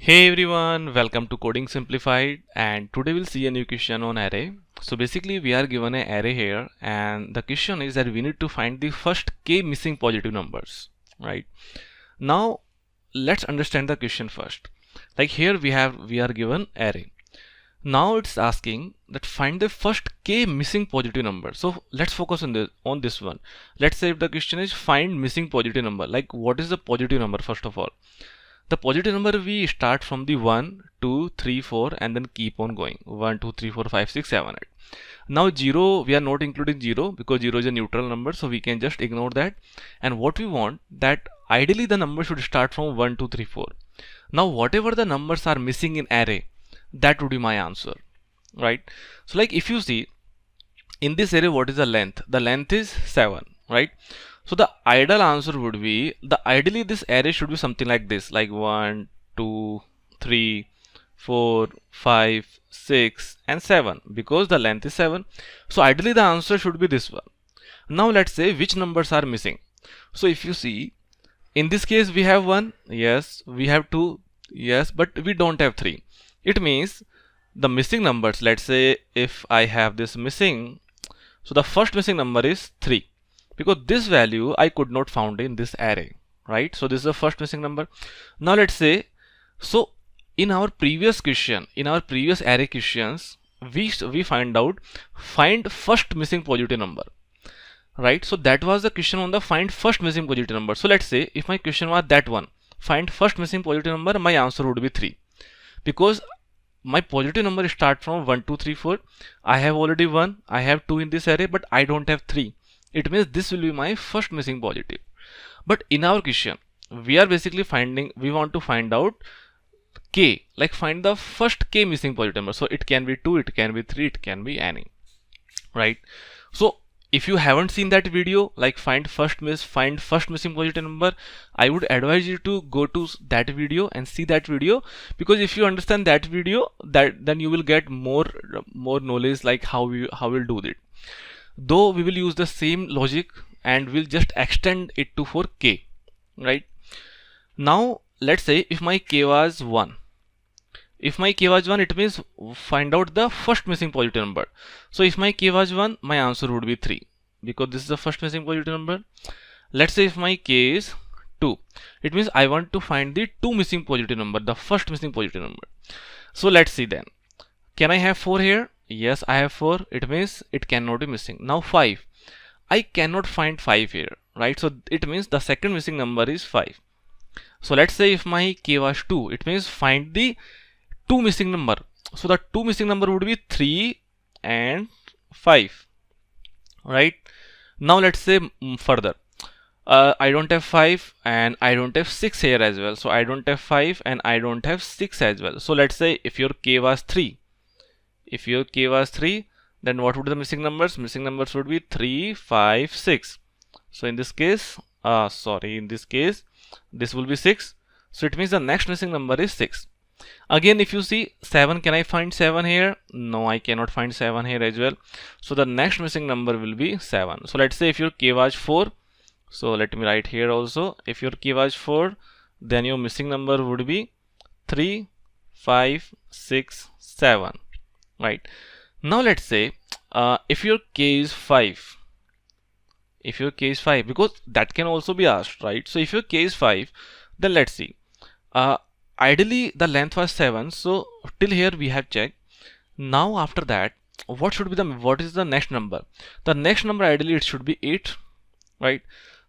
Hey everyone, welcome to Coding Simplified, and today we'll see a new question on array. So basically we are given an array here, and the question is that we need to find the first k missing positive numbers, right? Now let's understand the question first. Like here we are given array. Now it's asking that find the first k missing positive number. So let's focus on this one. Let's say if the question is find missing positive number, like what is the positive number first of all? The positive number, we start from the 1, 2, 3, 4 and then keep on going 1, 2, 3, 4, 5, 6, 7, 8. Now 0, we are not including 0 because 0 is a neutral number, so we can just ignore that. And what we want, that ideally the number should start from 1, 2, 3, 4. Now whatever the numbers are missing in array, that would be my answer, right? So like if you see in this array, what is the length? The length is 7, right? So the ideal answer would be, ideally this array should be something like this, like 1, 2, 3, 4, 5, 6 and 7, because the length is 7. So ideally the answer should be this one. Now let's say which numbers are missing. So if you see, in this case we have 1, yes, we have 2, yes, but we don't have 3. It means the missing numbers, let's say if I have this missing, so the first missing number is 3. Because this value I could not found in this array, right? So this is the first missing number. Now let's say, so in our previous question, in our previous array questions, we find out find first missing positive number, right? So that was the question on the find first missing positive number. So let's say if my question was that one, find first missing positive number, my answer would be 3, because my positive number start from 1, 2, 3, 4. I have already 1, I have 2 in this array, but I don't have 3. It means this will be my first missing positive. But in our question, we are basically we want to find out k, like find the first k missing positive number. So it can be 2, it can be 3, it can be any, right? So if you haven't seen that video, like find first missing positive number, I would advise you to go to that video and see that video, because if you understand that video, then you will get more knowledge, like how we'll do it. Though we will use the same logic and we'll just extend it to for k, right? Now let's say if my k was 1, it means find out the first missing positive number. So if my k was 1, my answer would be 3, because this is the first missing positive number. Let's say if my k is 2, it means I want to find the 2 missing positive number, the first missing positive number. So let's see then, can I have 4 here? Yes, I have 4. It means it cannot be missing. Now 5, I cannot find 5 here, right? So it means the second missing number is 5. So let's say if my k was 2, it means find the 2 missing number. So the 2 missing number would be 3 and 5, right? Now let's say further, I don't have 5 and I don't have 6 here as well. So I don't have 5 and I don't have 6 as well. So let's say if your k was 3, then what would be the missing numbers? Missing numbers would be 3, 5, 6. So in this case, this will be 6. So it means the next missing number is 6. Again, if you see 7, can I find 7 here? No, I cannot find 7 here as well. So the next missing number will be 7. So let's say if your k was 4, so let me write here also, if your k was 4, then your missing number would be 3, 5, 6, 7, right? Now let's say if your k is 5, because that can also be asked, right? So if your k is 5, then let's see, ideally the length was 7, so till here we have checked. Now after that, what is the next number? The next number ideally it should be 8, right?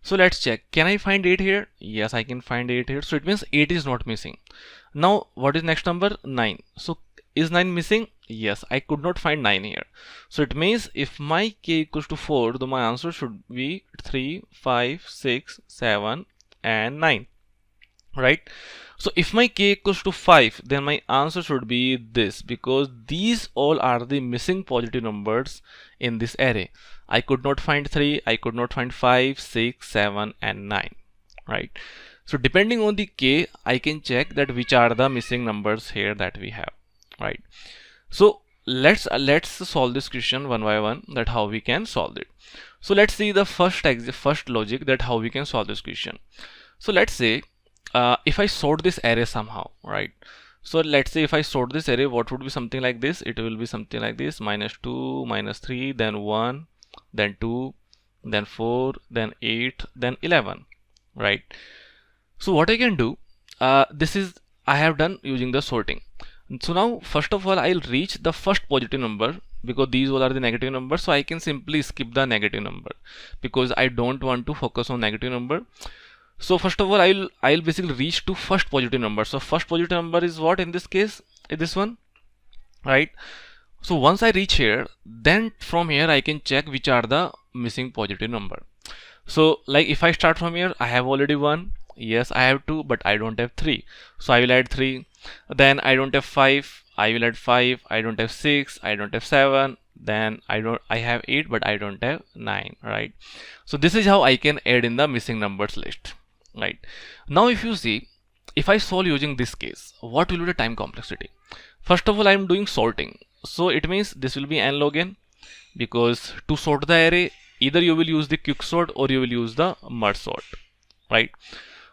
So let's check, can I find 8 here? Yes, I can find 8 here. So it means 8 is not missing. Now what is next number? 9. So is 9 missing? Yes, I could not find 9 here. So it means if my k equals to 4, then my answer should be 3, 5, 6, 7 and 9, right? So if my k equals to 5, then my answer should be this, because these all are the missing positive numbers in this array. I could not find 3, I could not find 5, 6, 7 and 9, right? So depending on the k, I can check that which are the missing numbers here that we have, right? So let's solve this question one by one, that how we can solve it. So let's see the first logic, that how we can solve this question. So let's say if I sort this array somehow, right? So let's say if I sort this array, what would be something like this? It will be something like this: -2, -3, then 1, then 2, then 4, then 8, then 11, right? So what I can do, this is I have done using the sorting. So now first of all I'll reach the first positive number, because these all are the negative numbers, so I can simply skip the negative number because I don't want to focus on negative number. So first of all I'll basically reach to first positive number. So first positive number is what in this case? Is this one, right? So once I reach here, then from here I can check which are the missing positive number. So like if I start from here, I have already 1. Yes, I have 2, but I don't have 3. So I will add 3. Then I don't have 5. I will add 5. I don't have 6. I don't have 7. Then I have 8, but I don't have 9, right? So this is how I can add in the missing numbers list, right? Now if you see, if I solve using this case, what will be the time complexity? First of all, I am doing sorting. So it means this will be n log n, because to sort the array, either you will use the quick sort or you will use the merge sort, right?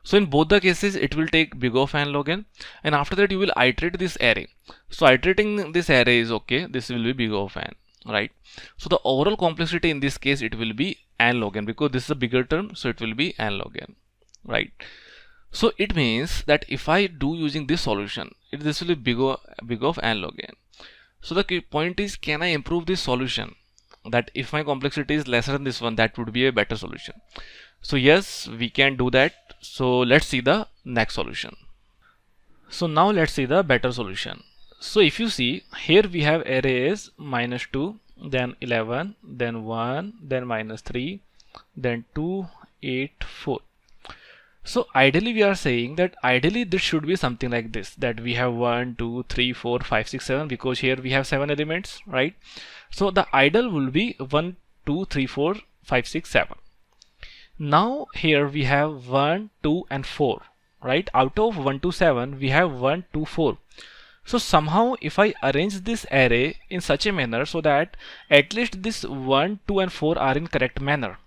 So in both the cases, it will take big of n log n, and after that you will iterate this array. So iterating this array is okay. This will be big of n, right? So the overall complexity in this case, it will be n log n, because this is a bigger term, so it will be n log n, right? So it means that if I do using this solution, this will be big of n log n. So the point is, can I improve this solution? That if my complexity is lesser than this one, that would be a better solution. So yes, we can do that. So let's see the next solution. So now let's see the better solution. So if you see here, we have array is -2, then 11, then 1, then -3, then 2, 8, 4. So ideally we are saying that ideally this should be something like this, that we have 1, 2, 3, 4, 5, 6, 7, because here we have 7 elements, right? So the ideal will be 1, 2, 3, 4, 5, 6, 7. Now here we have 1, 2 and 4, right? Out of 1 to 7 we have 1, 2, 4. So somehow if I arrange this array in such a manner so that at least this 1, 2 and 4 are in correct manner,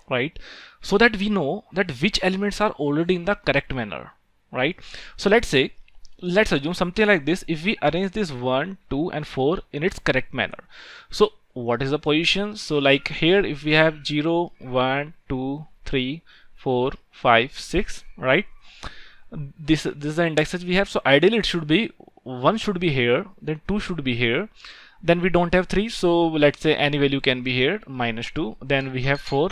right? So that we know that which elements are already in the correct manner, right? So let's assume something like this. If we arrange this 1, 2 and 4 in its correct manner, so what is the position? So like here, if we have 0, 1, 2, 3, 4, 5, 6, right? This is the indexes we have. So ideally it should be 1 should be here, then 2 should be here, then we don't have 3, so let's say any value can be here, -2, then we have 4,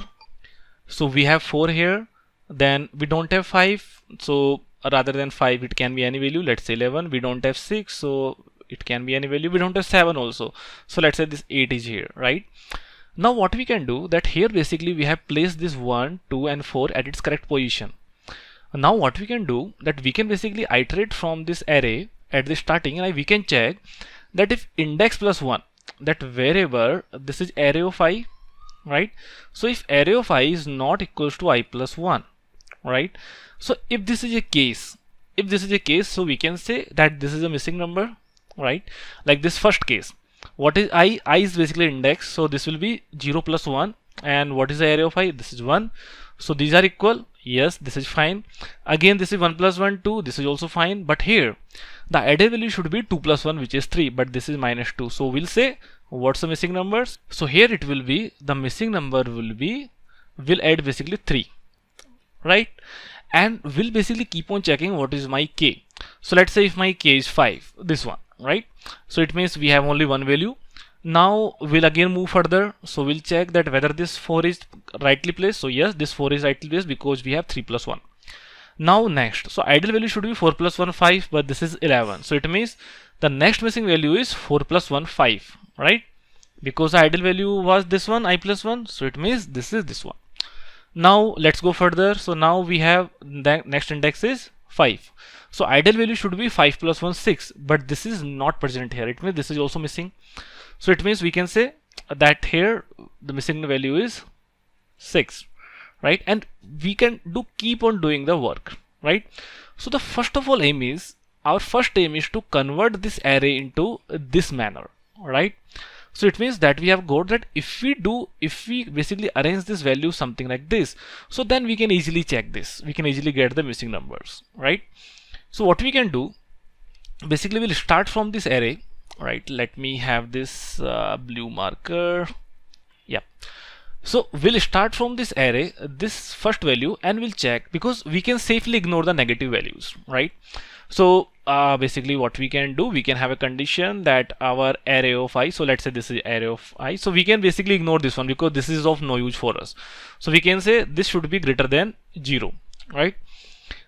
so we have 4 here, then we don't have 5, so rather than 5 it can be any value, let's say 11, we don't have 6, so it can be any value, we don't have 7 also, so let's say this 8 is here, right? Now what we can do, that here basically we have placed this 1, 2 and 4 at its correct position. Now what we can do, that we can basically iterate from this array at the starting, and we can check that if index plus 1, that wherever this is array of I, right? So if array of I is not equals to I plus 1, right? So if this is a case, so we can say that this is a missing number, right? Like this first case, what is I? I is basically index, so this will be 0 plus 1, and what is the array of I? This is 1, so these are equal. Yes, this is fine. Again, this is 1 plus 1, 2, this is also fine, but here the added value should be 2 plus 1, which is 3, but this is -2, so we'll say what's the missing numbers? So here it will be, the missing number will add basically 3, right? And we'll basically keep on checking what is my k. So let's say if my k is 5, this one, right? So it means we have only one value. Now we'll again move further, so we'll check that whether this 4 is rightly placed. So yes, this 4 is rightly placed because we have 3 plus 1. Now next, so ideal value should be 4 plus 1, 5, but this is 11, so it means the next missing value is 4 plus 1, 5, right? Because the ideal value was this one, I plus 1, so it means this is this one. Now let's go further. So now we have the next index is 5, so ideal value should be 5 plus 1, 6, but this is not present here, it means this is also missing. So it means we can say that here the missing value is 6, right? And we can keep on doing the work, right? So the first of all aim is, our first aim is to convert this array into this manner, right? So it means that we have got that if we basically arrange this value something like this, so then we can easily check this, we can easily get the missing numbers, right? So what we can do, basically we'll start from this array, right? Let me have this blue marker. Yeah. So we'll start from this array, this first value, and we'll check, because we can safely ignore the negative values, right? So basically what we can do, we can have a condition that our array of I, so let's say this is array of I, so we can basically ignore this one because this is of no use for us. So we can say this should be greater than 0, right?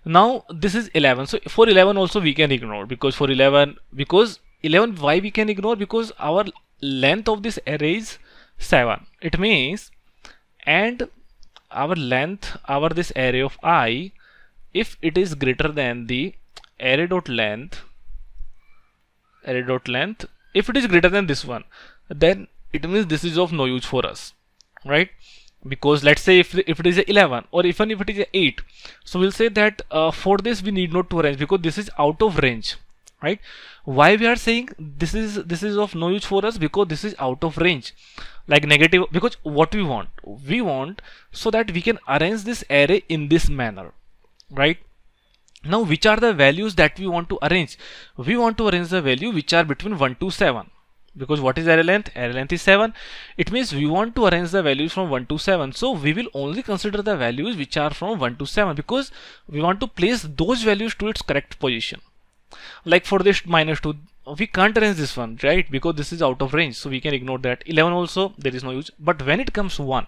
Now this is 11, so for 11 also we can ignore, because for 11, why we can ignore? Because our length of this array is 7. It means, and our length, this array of I, if it is greater than the array dot length, if it is greater than this one, then it means this is of no use for us, right? Because let's say if it is a 11, or even if it is a 8, so we'll say that for this we need not to arrange, because this is out of range, right? Why we are saying this is of no use for us? Because this is out of range, like negative, because what we want so that we can arrange this array in this manner, right? Now which are the values that we want to arrange? We want to arrange the value which are between 1 to 7, because what is array length? Array length is 7. It means we want to arrange the values from 1 to 7, so we will only consider the values which are from 1 to 7, because we want to place those values to its correct position. Like for this -2, we can't arrange this one, right? Because this is out of range, so we can ignore that. 11 also, there is no use. But when it comes 1,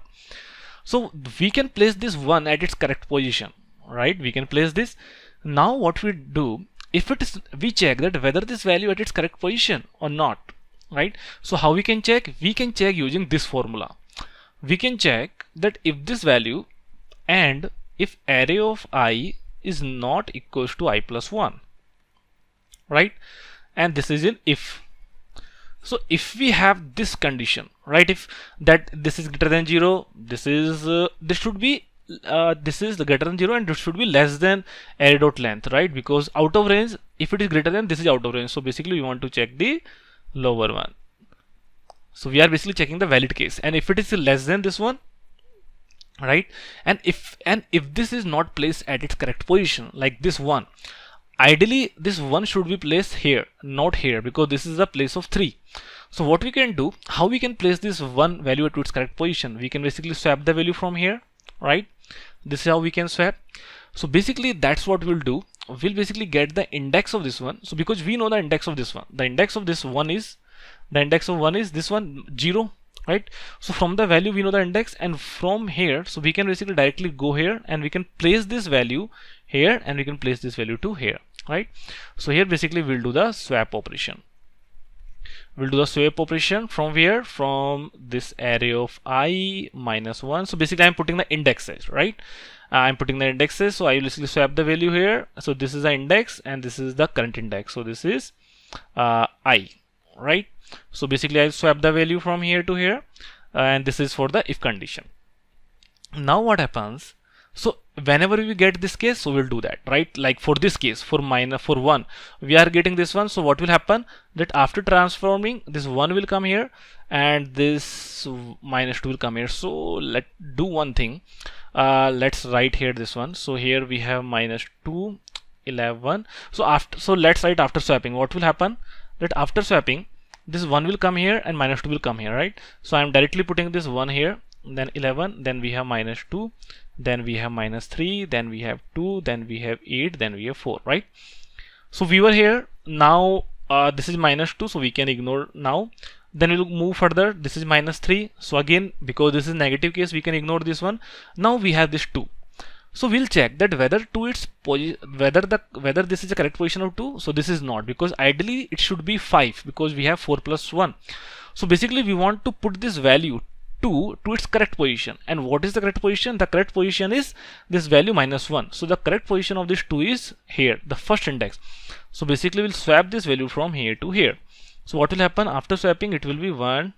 so we can place this 1 at its correct position, right? We can place this. Now what we do, if it is, we check that whether this value at its correct position or not, right? So how we can check? We can check using this formula. We can check that if this value, and if array of I is not equals to I plus 1, right? And this is in if. So if we have this condition, right, if that this is greater than 0, this should be this is greater than 0, and this should be less than array dot length, right? Because out of range, if it is greater than, this is out of range. So basically we want to check the lower one. So we are basically checking the valid case, and if it is less than this one, right, and if this is not placed at its correct position, like this one, ideally this one should be placed here, not here, because this is the place of 3. So what we can do, how we can place this one value to its correct position? We can basically swap the value from here, right? This is how we can swap. So basically that's what we'll do. We'll basically get the index of this one. So because we know the index of this one, the index of this one is, this one 0, right? So from the value we know the index, and from here, so we can basically directly go here and we can place this value here, and we can place this value to here, right? So here basically we'll do the swap operation. We'll do the swap operation from where? From this array of I minus 1. So basically I'm putting the indexes, right? I'm putting the indexes, so I will basically swap the value here. So this is the index and this is the current index. So this is I, right? So basically I swap the value from here to here, and this is for the if condition. Now what happens? So whenever we get this case, so we'll do that, right? Like for this case, for 1, we are getting this one. So what will happen? That after transforming, this 1 will come here and this -2 will come here. So let's do one thing. Let's write here this one. So here we have -2, 11. So let's write after swapping. What will happen? That after swapping, this 1 will come here and -2 will come here, right? So I'm directly putting this 1 here, then 11, then we have -2, then we have -3, then we have 2, then we have 8, then we have 4, right? So we were here. Now this is -2, so we can ignore now. Then we'll move further. This is -3. So again, because this is negative case, we can ignore this one. Now we have this 2. So we'll check that whether this is the correct position of 2. So this is not, because ideally it should be 5, because we have 4 plus 1. So basically we want to put this value 2 to its correct position. And what is the correct position? The correct position is this value -1. So the correct position of this 2 is here, the first index. So basically we'll swap this value from here to here. So what will happen after swapping? It will be 1,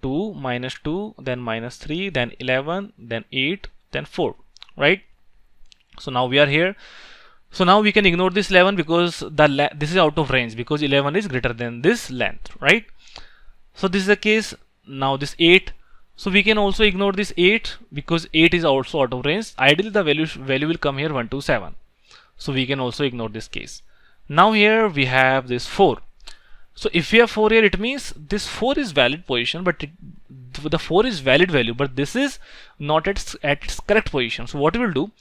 2, -2, then -3, then 11, then 8, then 4, right? So now we are here. So now we can ignore this 11 because this is out of range, because 11 is greater than this length, right? So this is the case. Now this 8. So we can also ignore this 8 because 8 is also out of range. Ideally the value will come here 1 to 7. So we can also ignore this case. Now here we have this 4. So if we have 4 here, it means this 4 is valid position, but the 4 is valid value, but this is not at its correct position. So what we will do,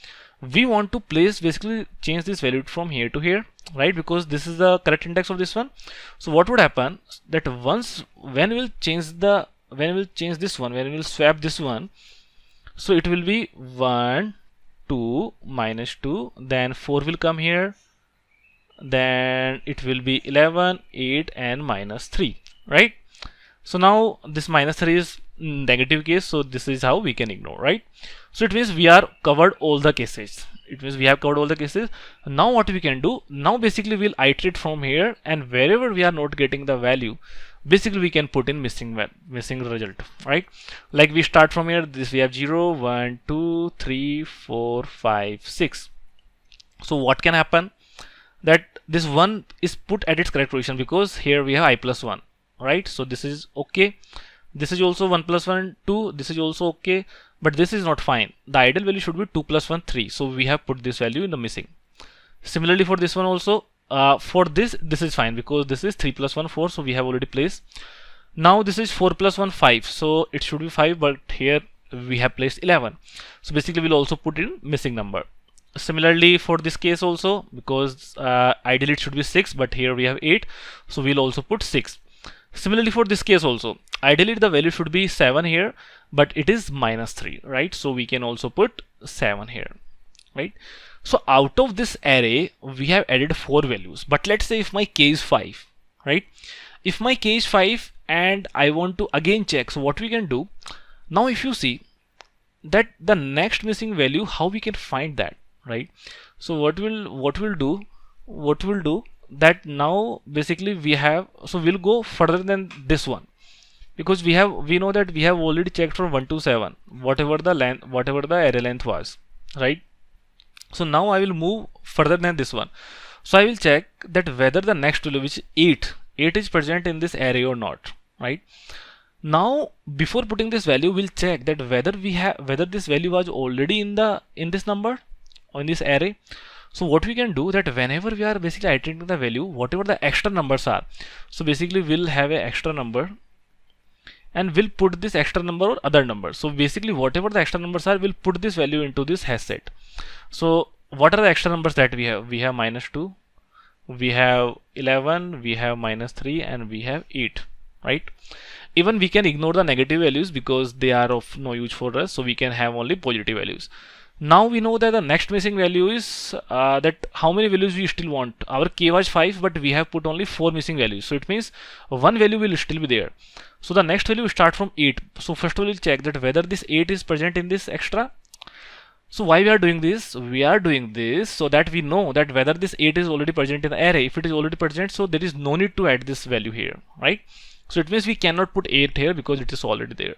we want to basically change this value from here to here, right? Because this is the correct index of this one. So what would happen that when we'll change this one, when we'll swap this one, so it will be 1, 2, -2, then 4 will come here, then it will be 11, 8 and -3, right? So now this -3 is negative case, so this is how we can ignore, right? So it means we are covered all the cases. It means we have covered all the cases. Now what we can do, now basically we'll iterate from here, and wherever we are not getting the value, basically we can put in missing result, right? Like we start from here, this we have 0, 1, 2, 3, 4, 5, 6. So what can happen, that this 1 is put at its correct position, because here we have I plus 1, right? So this is okay. This is also 1 plus 1, 2. This is also okay, but this is not fine. The ideal value should be 2 plus 1, 3. So we have put this value in the missing. Similarly for this one also, for this is fine, because this is 3 plus 1, 4. So we have already placed. Now this is 4 plus 1, 5. So it should be 5, but here we have placed 11. So basically we'll also put in missing number. Similarly for this case also, because ideally it should be 6, but here we have 8. So we'll also put 6. Similarly for this case also, ideally the value should be 7 here, but it is -3, right? So we can also put 7 here, right? So out of this array we have added 4 values, but let's say if my k is 5, right? If my k is 5 and I want to again check, so what we can do now, if you see that the next missing value, how we can find that, right? So what we'll do that now basically we have, so we'll go further than this one, because we know that we have already checked from 1 to 7, whatever the array length was, right? So now I will move further than this one. So I will check that whether the next value, which is 8 is present in this array or not, right? Now before putting this value, we'll check that whether this value was already in this number or in this array. So what we can do, that whenever we are basically iterating the value, whatever the extra numbers are, so basically we'll have an extra number and we'll put this extra number or other number. So basically whatever the extra numbers are, we'll put this value into this hash set. So what are the extra numbers that we have? We have -2, we have 11, we have -3 and we have 8, right? Even we can ignore the negative values because they are of no use for us, so we can have only positive values. Now we know that the next missing value is that how many values we still want. Our k was 5, but we have put only 4 missing values. So it means one value will still be there. So the next value will start from 8. So first of all, we'll check that whether this 8 is present in this extra. So why we are doing this? We are doing this so that we know that whether this 8 is already present in the array. If it is already present, so there is no need to add this value here, right? So it means we cannot put 8 here because it is already there.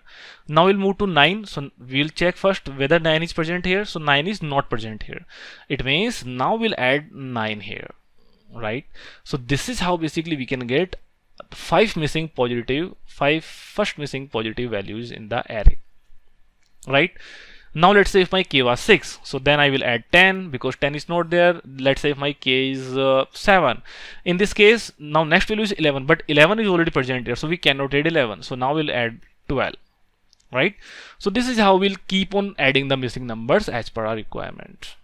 Now we'll move to 9. So we'll check first whether 9 is present here. So 9 is not present here. It means now we'll add 9 here, right? So this is how basically we can get 5 first missing positive values in the array, right? Now let's say if my k was 6, so then I will add 10 because 10 is not there. Let's say if my k is 7. In this case, now next value is 11, but 11 is already present here, so we cannot add 11. So now we'll add 12, right? So this is how we'll keep on adding the missing numbers as per our requirement,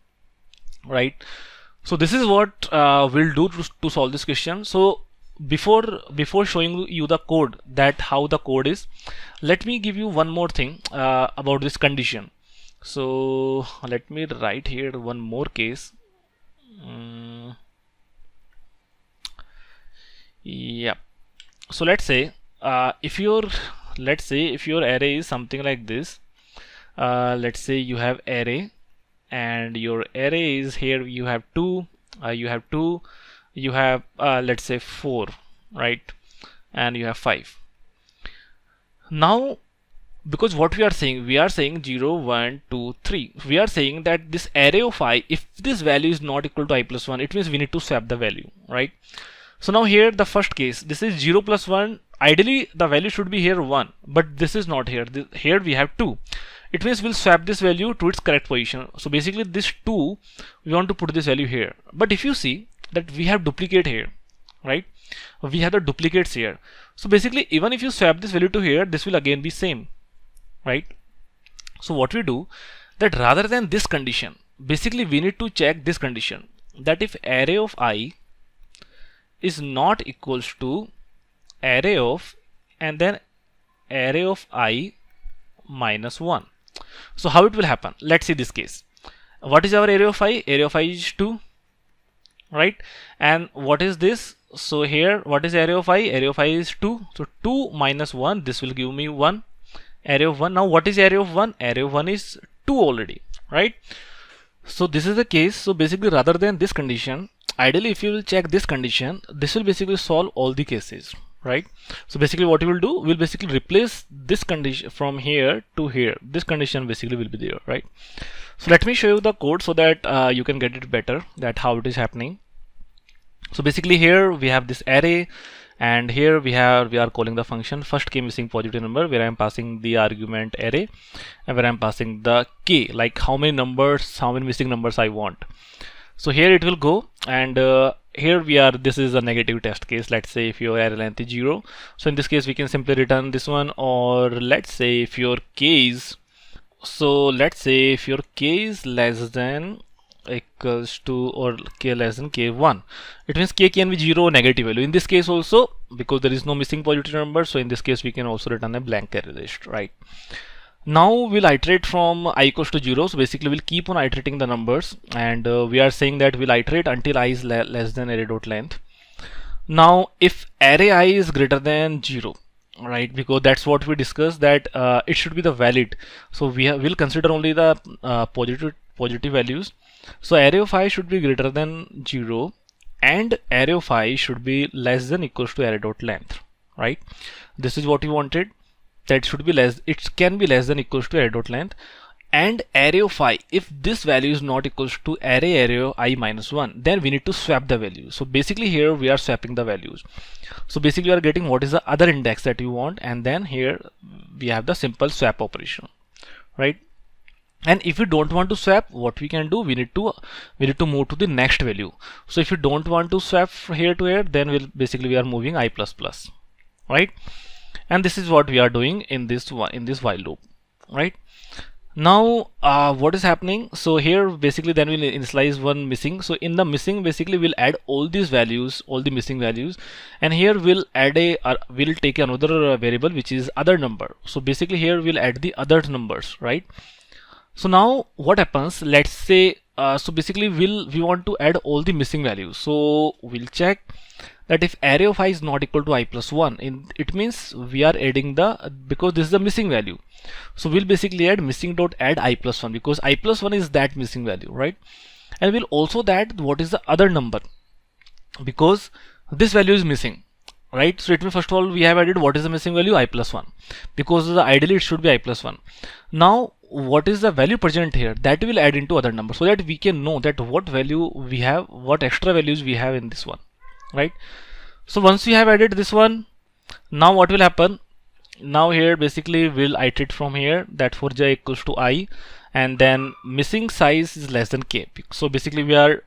right? So this is what we'll do to solve this question. So before showing you the code, that how the code is, let me give you one more thing about this condition. So let me write here one more case. Yeah. So let's say if your array is something like this. Let's say you have array, and your array is here. You have two. You have let's say 4, right? And you have 5. Now, because what we are saying 0, 1, 2, 3. We are saying that this array of I, if this value is not equal to I plus 1, it means we need to swap the value, right? So now here the first case, this is 0 plus 1. Ideally the value should be here 1, but this is not here. Here we have 2. It means we'll swap this value to its correct position. So basically this 2, we want to put this value here. But if you see, that we have duplicate here, right? We have the duplicates here. So basically, even if you swap this value to here, this will again be same, right? So what we do, that rather than this condition, basically we need to check this condition, that if array of I is not equals to array of and then array of I minus 1. So how it will happen? Let's see this case. What is our array of I? Array of I is 2, right? And what is this? So here, what is array of I? Array of I is 2. So 2 minus 1, this will give me 1. Array of 1. Now what is array of 1? Array of 1 is 2 already, right? So this is the case. So basically, rather than this condition, ideally if you will check this condition, this will basically solve all the cases, right? So basically what you will do, we'll basically replace this condition from here to here. This condition basically will be there, right? So let me show you the code so that you can get it better, that how it is happening. So basically here we have this array, and here we are calling the function first k missing positive number, where I am passing the argument array and where I am passing the k, like how many numbers, how many missing numbers I want. So here it will go, and here we are, this is a negative test case. Let's say if your array length is 0, so in this case we can simply return this one. Or let's say if your k is, so let's say if your k is less than equals to or k less than k1, it means k can be 0 or negative value. In this case also, because there is no missing positive number, so in this case we can also return a blank array list, right? Now we'll iterate from I equals to 0. So basically we'll keep on iterating the numbers, and we are saying that we'll iterate until I is less than array dot length. Now if array I is greater than 0, right, because that's what we discussed, that it should be the valid. So we'll consider only the positive values. So array of I should be greater than 0 and array of I should be less than equals to array dot length, right? This is what we wanted, that should be less, it can be less than equals to array dot length. And array of I, if this value is not equals to array of I minus 1, then we need to swap the value. So basically here we are swapping the values. So basically we are getting what is the other index that you want, and then here we have the simple swap operation, right? And if you don't want to swap, what we can do, we need to move to the next value. So if you don't want to swap here to here, then we are moving I plus plus, right? And this is what we are doing in this while loop, right? Now what is happening, so here basically then we'll initialize one missing. So in the missing, basically we'll add all these values, all the missing values, and here we'll add we'll take another variable which is other number. So basically here we'll add the other numbers, right? So now what happens, let's say so basically we want to add all the missing values. So we'll check that if array of I is not equal to I plus 1, it means we are adding because this is the missing value. So we'll basically add missing dot add I plus 1, because I plus 1 is that missing value, right? And we'll also add what is the other number, because this value is missing, right? So it means first of all we have added what is the missing value, I plus 1, because ideally it should be I plus 1. Now what is the value present here, that will add into other number, so that we can know that what value we have, what extra values we have in this one, right? So once we have added this one, now what will happen, now here basically we'll iterate from here, that for j equals to I, and then missing size is less than k. So basically we are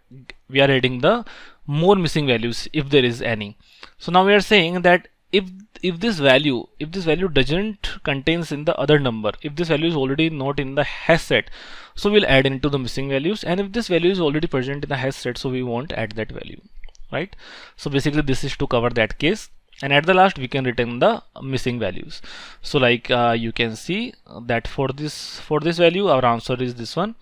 adding the more missing values if there is any. So now we are saying that if this value doesn't contains in the other number, if this value is already not in the hash set, so we'll add into the missing values, and if this value is already present in the hash set, so we won't add that value, right? So basically this is to cover that case, and at the last we can return the missing values. So like you can see that for this value our answer is this one,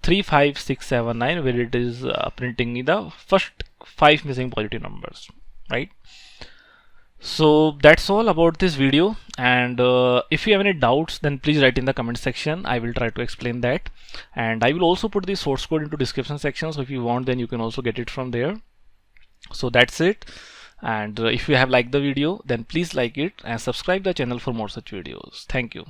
3, 5, 6, 7, 9, where it is printing the first 5 missing positive numbers, right? So that's all about this video, and if you have any doubts, then please write in the comment section. I will try to explain that, and I will also put the source code into description section, so if you want, then you can also get it from there. So that's it, and if you have liked the video, then please like it and subscribe the channel for more such videos. Thank you.